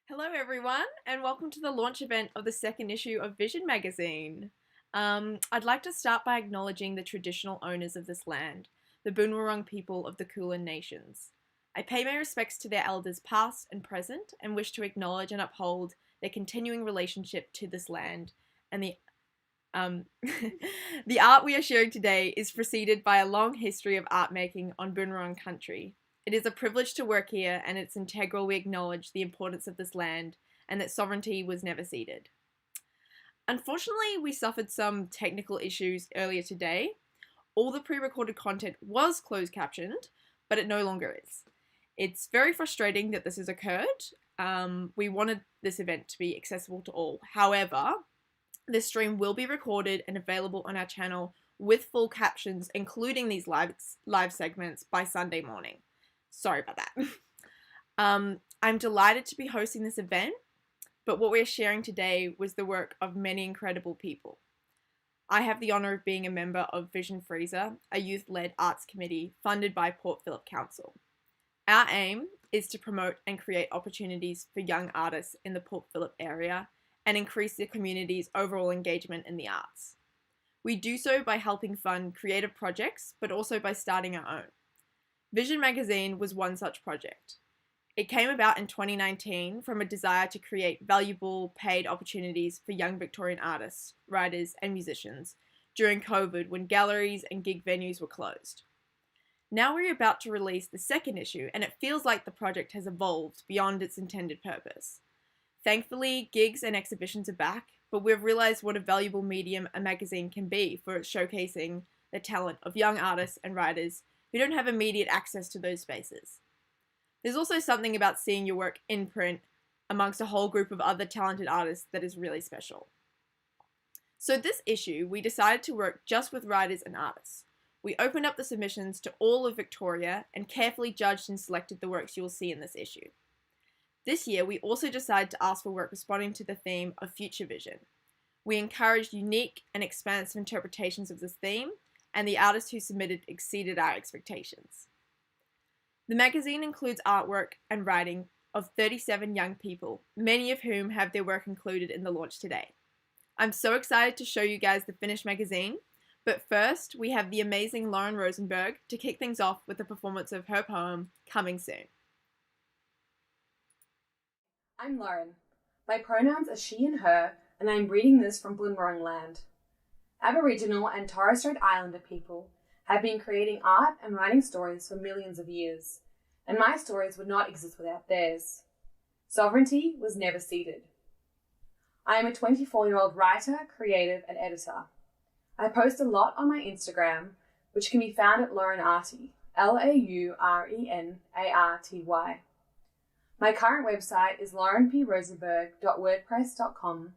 Hello, everyone, and welcome to the launch event of the second issue of Vision magazine. I'd like to start by acknowledging the traditional owners of this land, the Boon Wurrung people of the Kulin Nations. I pay my respects to their elders past and present and wish to acknowledge and uphold their continuing relationship to this land and the art we are sharing today is preceded by a long history of art making on Boon Wurrung country. It is a privilege to work here, and it's integral we acknowledge the importance of this land and that sovereignty was never ceded. Unfortunately, we suffered some technical issues earlier today. All the pre-recorded content was closed captioned, but it no longer is. It's very frustrating that this has occurred. We wanted this event to be accessible to all. However, this stream will be recorded and available on our channel with full captions, including these live segments, by Sunday morning. Sorry about that. I'm delighted to be hosting this event, but what we're sharing today was the work of many incredible people. I have the honour of being a member of Vision FReeZa, a youth-led arts committee funded by Port Phillip Council. Our aim is to promote and create opportunities for young artists in the Port Phillip area and increase the community's overall engagement in the arts. We do so by helping fund creative projects, but also by starting our own. Vision magazine was one such project. It came about in 2019 from a desire to create valuable paid opportunities for young Victorian artists, writers, and musicians during COVID when galleries and gig venues were closed. Now we're about to release the second issue, and it feels like the project has evolved beyond its intended purpose. Thankfully, gigs and exhibitions are back, but we've realised what a valuable medium a magazine can be for showcasing the talent of young artists and writers who don't have immediate access to those spaces. There's also something about seeing your work in print amongst a whole group of other talented artists that is really special. So this issue, we decided to work just with writers and artists. We opened up the submissions to all of Victoria and carefully judged and selected the works you will see in this issue. This year, we also decided to ask for work responding to the theme of future vision. We encouraged unique and expansive interpretations of this theme, and the artists who submitted exceeded our expectations. The magazine includes artwork and writing of 37 young people, many of whom have their work included in the launch today. I'm so excited to show you guys the finished magazine, but first we have the amazing Lauren Rosenberg to kick things off with a performance of her poem, Coming Soon. I'm Lauren. My pronouns are she and her, and I'm reading this from Boon Wurrung land. Aboriginal and Torres Strait Islander people have been creating art and writing stories for millions of years, and my stories would not exist without theirs. Sovereignty was never ceded. I am a 24-year-old writer, creative, and editor. I post a lot on my Instagram, which can be found at Laurenarty, LAURENARTY. My current website is laurenprosenberg.wordpress.com,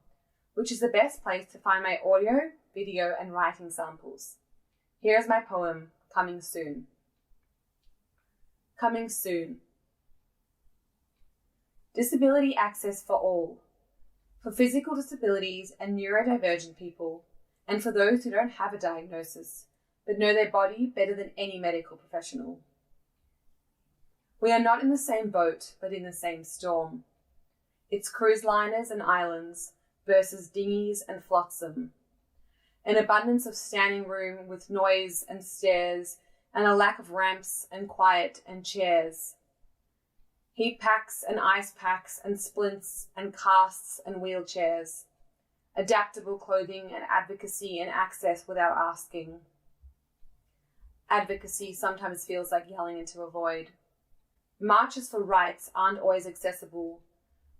which is the best place to find my audio, video, and writing samples. Here is my poem, Coming Soon. Coming Soon. Disability access for all. For physical disabilities and neurodivergent people, and for those who don't have a diagnosis, but know their body better than any medical professional. We are not in the same boat, but in the same storm. It's cruise liners and islands versus dinghies and flotsam. An abundance of standing room with noise and stairs, and a lack of ramps and quiet and chairs. Heat packs and ice packs and splints and casts and wheelchairs. Adaptable clothing and advocacy and access without asking. Advocacy sometimes feels like yelling into a void. Marches for rights aren't always accessible.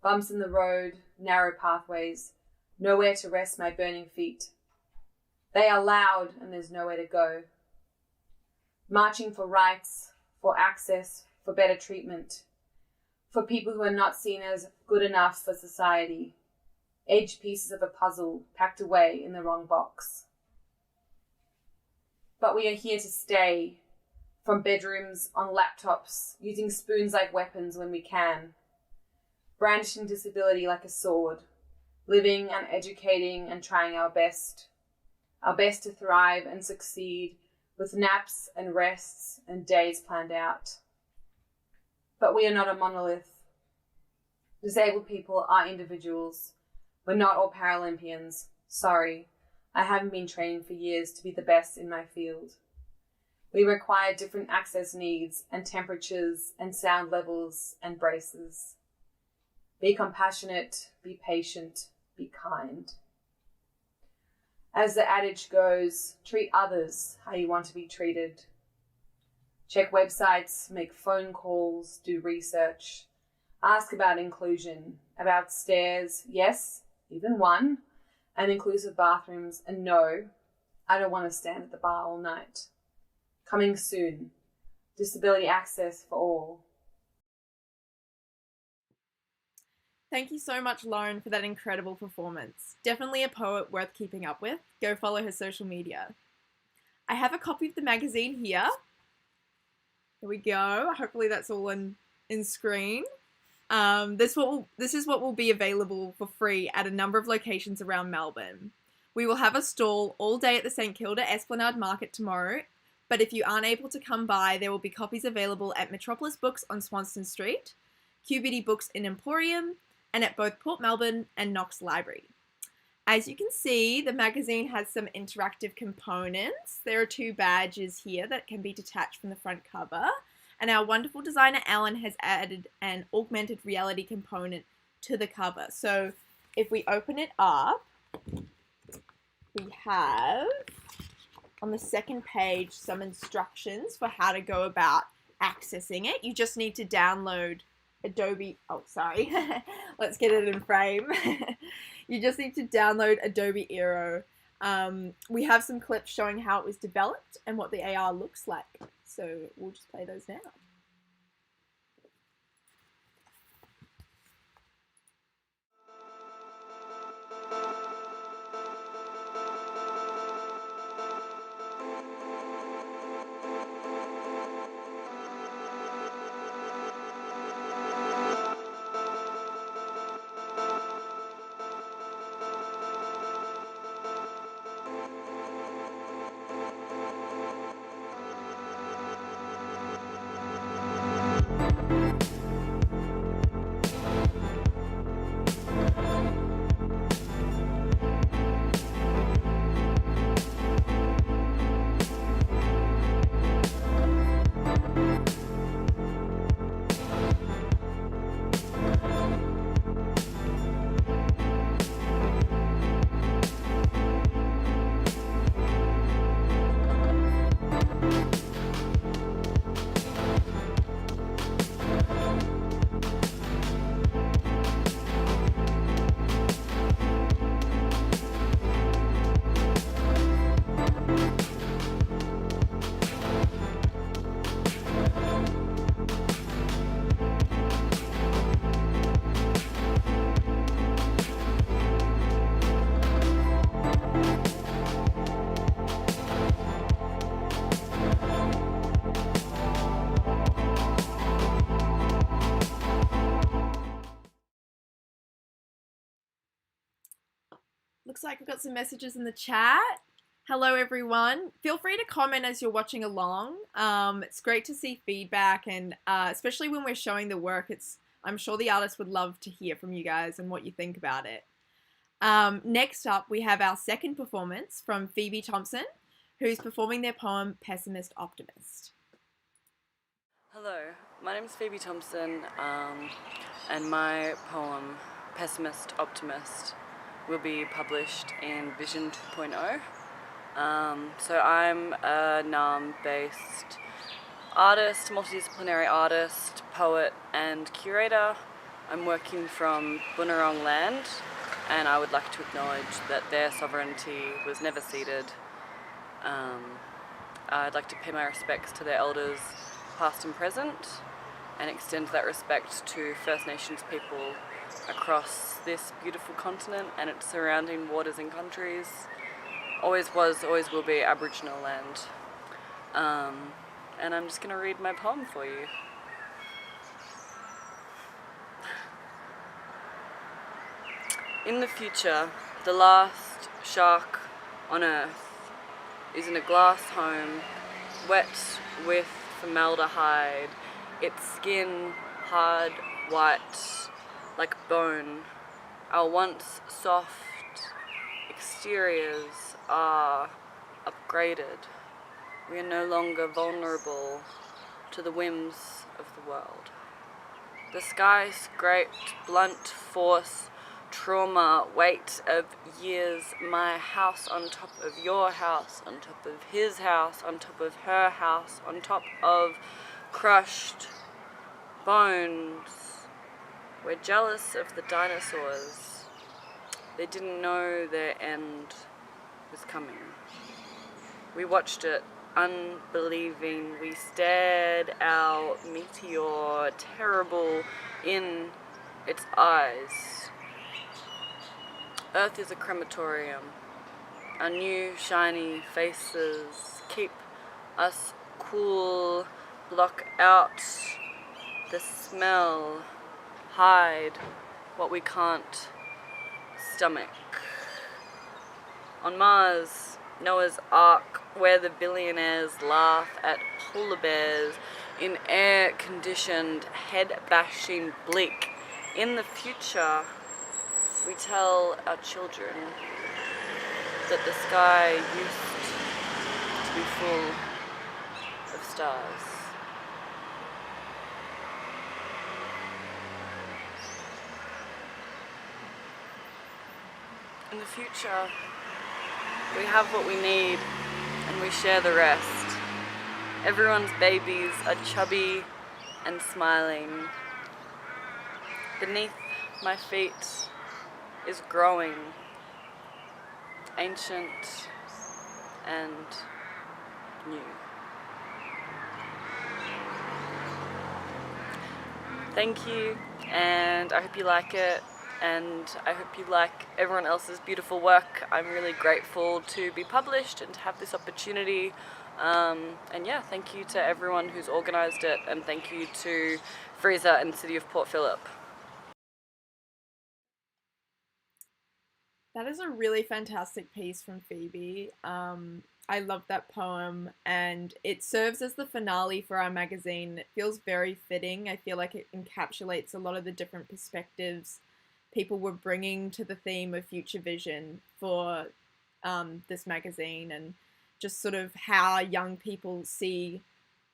Bumps in the road, narrow pathways, nowhere to rest my burning feet. They are loud and there's nowhere to go. Marching for rights, for access, for better treatment. For people who are not seen as good enough for society. Edge pieces of a puzzle packed away in the wrong box. But we are here to stay. From bedrooms, on laptops, using spoons like weapons when we can. Brandishing disability like a sword. Living and educating and trying our best. Our best to thrive and succeed with naps and rests and days planned out. But we are not a monolith. Disabled people are individuals. We're not all Paralympians. Sorry, I haven't been trained for years to be the best in my field. We require different access needs and temperatures and sound levels and braces. Be compassionate, be patient, be kind. As the adage goes, treat others how you want to be treated. Check websites, make phone calls, do research. Ask about inclusion, about stairs, yes, even one, and inclusive bathrooms, and no, I don't want to stand at the bar all night. Coming soon, disability access for all. Thank you so much, Lauren, for that incredible performance. Definitely a poet worth keeping up with. Go follow her social media. I have a copy of the magazine here. Here we go. Hopefully that's all in screen. This is what will be available for free at a number of locations around Melbourne. We will have a stall all day at the St Kilda Esplanade Market tomorrow, but if you aren't able to come by, there will be copies available at Metropolis Books on Swanston Street, QBD Books in Emporium, and at both Port Melbourne and Knox Library. As you can see, the magazine has some interactive components. There are 2 badges here that can be detached from the front cover, and our wonderful designer Alan has added an augmented reality component to the cover. So if we open it up, we have on the second page some instructions for how to go about accessing it. You just need to download Adobe, let's get it in frame. You just need to download Adobe Aero. We have some clips showing how it was developed and what the AR looks like. So we'll just play those now. Looks like we've got some messages in the chat. Hello, everyone. Feel free to comment as you're watching along. It's great to see feedback, and especially when we're showing the work, I'm sure the artists would love to hear from you guys and what you think about it. Next up, we have our second performance from Phoebe Thompson, who's performing their poem, Pessimist Optimist. Hello, my name is Phoebe Thompson, and my poem, Pessimist Optimist, will be published in Vision 2.0. So I'm a Naarm-based artist, multidisciplinary artist, poet and curator. I'm working from Bunurong land, and I would like to acknowledge that their sovereignty was never ceded. I'd like to pay my respects to their elders, past and present, and extend that respect to First Nations people across this beautiful continent and its surrounding waters and countries. Always was, always will be Aboriginal land. And I'm just going to read my poem for you. In the future, the last shark on Earth is in a glass home, wet with formaldehyde, its skin hard white like bone. Our once soft exteriors are upgraded. We are no longer vulnerable to the whims of the world. The skyscraped, blunt force, trauma, weight of years, my house on top of your house, on top of his house, on top of her house, on top of crushed bones. We're jealous of the dinosaurs. They didn't know their end was coming. We watched it, unbelieving. We stared our meteor terrible in its eyes. Earth is a crematorium. Our new shiny faces keep us cool, block out the smell, hide what we can't stomach. On Mars, Noah's Ark, where the billionaires laugh at polar bears in air-conditioned, head-bashing bleak. In the future, we tell our children that the sky used to be full of stars. In the future, we have what we need and we share the rest. Everyone's babies are chubby and smiling. Beneath my feet is growing, ancient and new. Thank you, and I hope you like it, and I hope you like everyone else's beautiful work. I'm really grateful to be published and to have this opportunity. And yeah, thank you to everyone who's organised it, and thank you to FReeZa and City of Port Phillip. That is a really fantastic piece from Phoebe. I love that poem, and it serves as the finale for our magazine. It feels very fitting. I feel like it encapsulates a lot of the different perspectives people were bringing to the theme of future vision for this magazine, and just sort of how young people see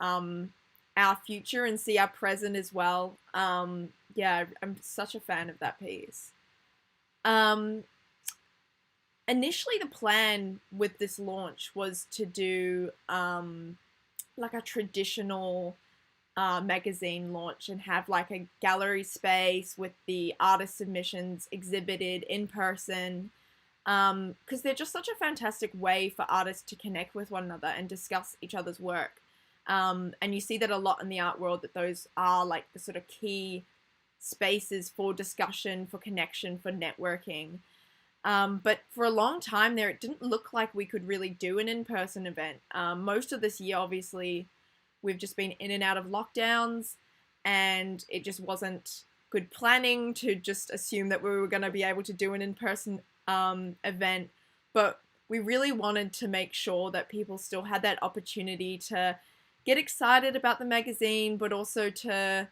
our future and see our present as well. Yeah, I'm such a fan of that piece. Initially, the plan with this launch was to do like a traditional magazine launch and have like a gallery space with the artist submissions exhibited in person, because they're just such a fantastic way for artists to connect with one another and discuss each other's work. And you see that a lot in the art world, that those are like the sort of key spaces for discussion, for connection, for networking. But for a long time there, it didn't look like we could really do an in-person event. Most of this year, obviously, we've just been in and out of lockdowns, and it just wasn't good planning to just assume that we were going to be able to do an in-person event. But we really wanted to make sure that people still had that opportunity to get excited about the magazine, but also to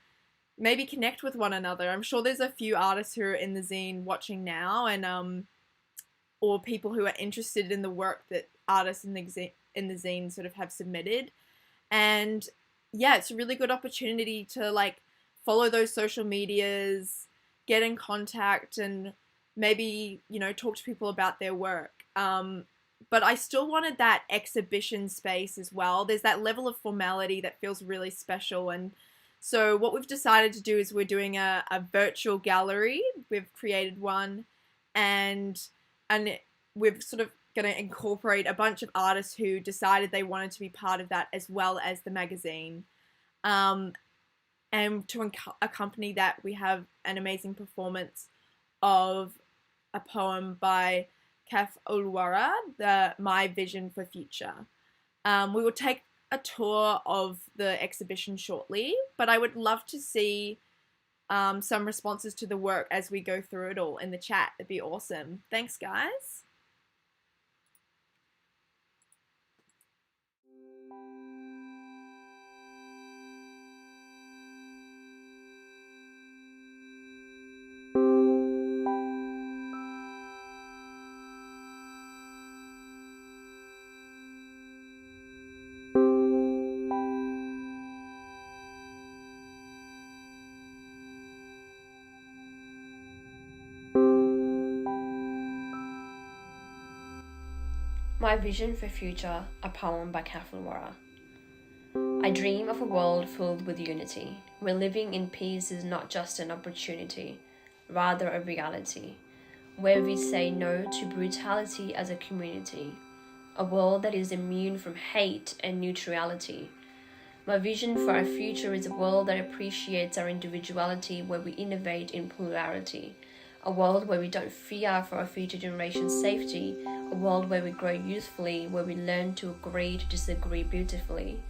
maybe connect with one another. I'm sure there's a few artists who are in the zine watching now, and or people who are interested in the work that artists in the zine sort of have submitted. And yeah, it's a really good opportunity to like follow those social medias, get in contact, and maybe, you know, talk to people about their work. But I still wanted that exhibition space as well. There's that level of formality that feels really special. And so what we've decided to do is we're doing a virtual gallery. We've created one, and we're sort of going to incorporate a bunch of artists who decided they wanted to be part of that, as well as the magazine. And to accompany that, we have an amazing performance of a poem by Kaf Olwara, My Vision for Future. We will take a tour of the exhibition shortly, but I would love to see some responses to the work as we go through it all in the chat. It'd be awesome. Thanks, guys. My Vision for Future, a poem by Catherine Warra. I dream of a world filled with unity, where living in peace is not just an opportunity, rather a reality, where we say no to brutality as a community, a world that is immune from hate and neutrality. My vision for our future is a world that appreciates our individuality, where we innovate in plurality, a world where we don't fear for our future generation's safety, a world where we grow youthfully, where we learn to agree to disagree beautifully,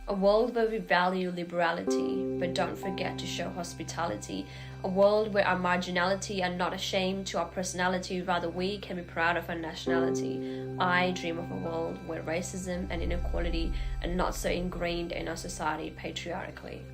a world where we value liberality but don't forget to show hospitality, a world where our marginality are not ashamed to our personality, rather we can be proud of our nationality. I dream of a world where racism and inequality are not so ingrained in our society patriarchally.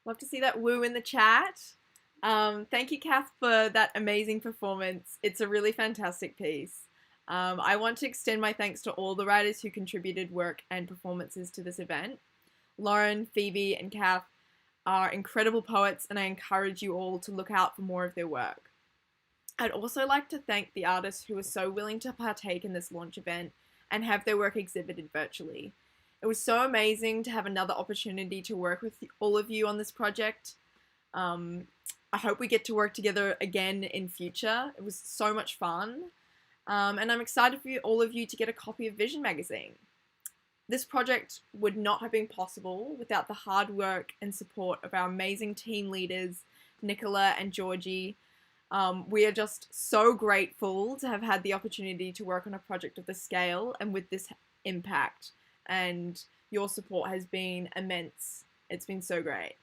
Love to see that woo in the chat. Thank you, Kath, for that amazing performance. It's a really fantastic piece. I want to extend my thanks to all the writers who contributed work and performances to this event. Lauren, Phoebe, and Kath are incredible poets, and I encourage you all to look out for more of their work. I'd also like to thank the artists who were so willing to partake in this launch event and have their work exhibited virtually. It was so amazing to have another opportunity to work with all of you on this project. I hope we get to work together again in future. It was so much fun. And I'm excited for all of you to get a copy of Vision magazine. This project would not have been possible without the hard work and support of our amazing team leaders, Nicola and Georgie. We are just so grateful to have had the opportunity to work on a project of this scale and with this impact. And your support has been immense. It's been so great.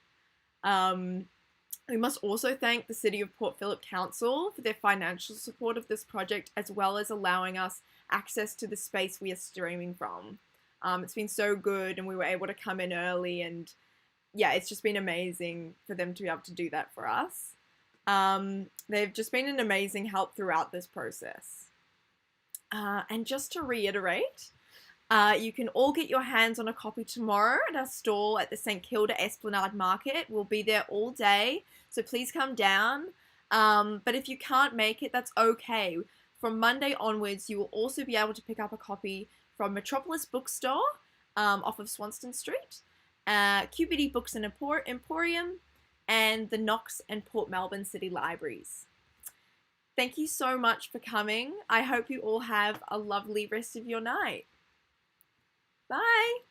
We must also thank the City of Port Phillip Council for their financial support of this project, as well as allowing us access to the space we are streaming from. It's been so good, and we were able to come in early and yeah, it's just been amazing for them to be able to do that for us. They've just been an amazing help throughout this process. And just to reiterate, you can all get your hands on a copy tomorrow at our stall at the St Kilda Esplanade Market. We'll be there all day, so please come down. But if you can't make it, that's okay. From Monday onwards, you will also be able to pick up a copy from Metropolis Bookstore off of Swanston Street, QBD Books and Emporium, and the Knox and Port Melbourne City Libraries. Thank you so much for coming. I hope you all have a lovely rest of your night. Bye!